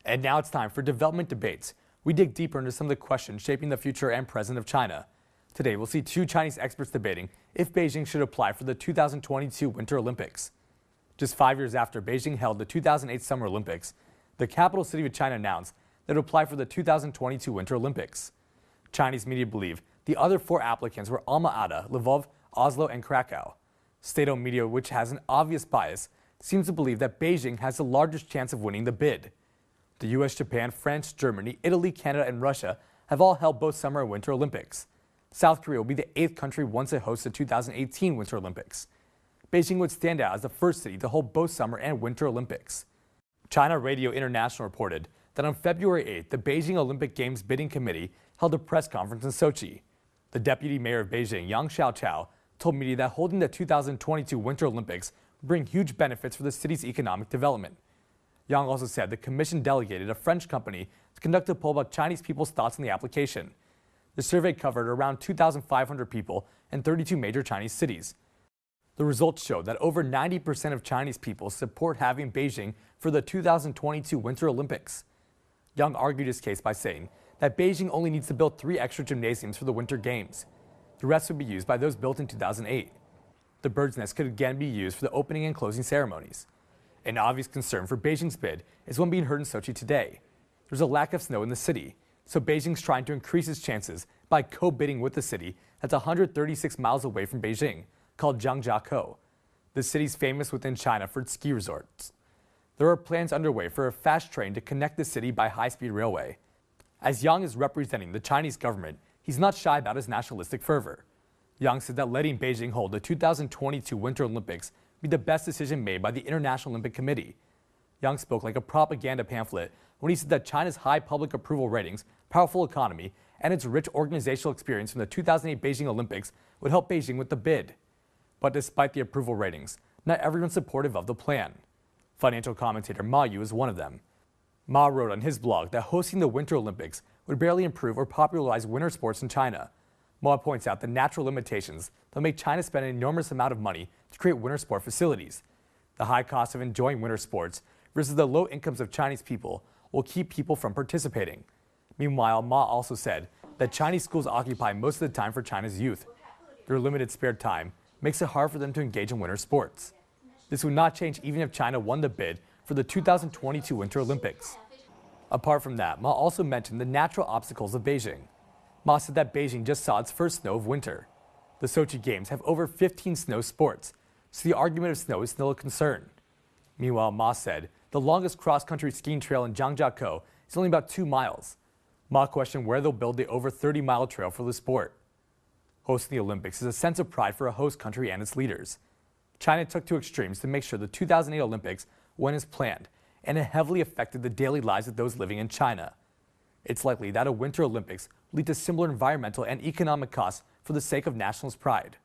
And now it's time for Development Debates. We dig deeper into some of the questions shaping the future and present of China. Today, we'll see two Chinese experts debating if Beijing should apply for the 2022 Winter Olympics. Just 5 years after Beijing held the 2008 Summer Olympics, the capital city of China announced that it would apply for the 2022 Winter Olympics. Chinese media believe the other four applicants were Alma-Ata, Lvov, Oslo, and Krakow. State-owned media, which has an obvious bias, seems to believe that Beijing has the largest chance of winning the bid. The U.S., Japan, France, Germany, Italy, Canada, and Russia have all held both Summer and Winter Olympics. South Korea will be the 8th country once it hosts the 2018 Winter Olympics. Beijing would stand out as the first city to hold both Summer and Winter Olympics. China Radio International reported that on February 8th, the Beijing Olympic Games Bidding Committee held a press conference in Sochi. The deputy mayor of Beijing, Yang Xiaochao, told media that holding the 2022 Winter Olympics would bring huge benefits for the city's economic development. Yang also said the commission delegated a French company to conduct a poll about Chinese people's thoughts on the application. The survey covered around 2,500 people in 32 major Chinese cities. The results showed that over 90% of Chinese people support having Beijing for the 2022 Winter Olympics. Yang argued his case by saying that Beijing only needs to build 3 extra gymnasiums for the Winter Games. The rest would be used by those built in 2008. The bird's nest could again be used for the opening and closing ceremonies. An obvious concern for Beijing's bid is one being heard in Sochi today. There's a lack of snow in the city, so Beijing's trying to increase its chances by co-bidding with the city that's 136 miles away from Beijing, called Zhangjiakou. The city's famous within China for its ski resorts. There are plans underway for a fast train to connect the city by high-speed railway. As Yang is representing the Chinese government, he's not shy about his nationalistic fervor. Yang said that letting Beijing hold the 2022 Winter Olympics be the best decision made by the International Olympic Committee. Yang spoke like a propaganda pamphlet when he said that China's high public approval ratings, powerful economy, and its rich organizational experience from the 2008 Beijing Olympics would help Beijing with the bid. But despite the approval ratings, not everyone's supportive of the plan. Financial commentator Ma Yu is one of them. Ma wrote on his blog that hosting the Winter Olympics would barely improve or popularize winter sports in China. Ma points out the natural limitations that make China spend an enormous amount of money to create winter sport facilities. The high cost of enjoying winter sports versus the low incomes of Chinese people will keep people from participating. Meanwhile, Ma also said that Chinese schools occupy most of the time for China's youth. Their limited spare time makes it hard for them to engage in winter sports. This would not change even if China won the bid for the 2022 Winter Olympics. Apart from that, Ma also mentioned the natural obstacles of Beijing. Ma said that Beijing just saw its first snow of winter. The Sochi Games have over 15 snow sports, so the argument of snow is still a concern. Meanwhile, Ma said the longest cross-country skiing trail in Zhangjiakou is only about 2 miles. Ma questioned where they'll build the over 30-mile trail for the sport. Hosting the Olympics is a sense of pride for a host country and its leaders. China took to extremes to make sure the 2008 Olympics went as planned, and it heavily affected the daily lives of those living in China. It's likely that a Winter Olympics will lead to similar environmental and economic costs for the sake of nationalist pride.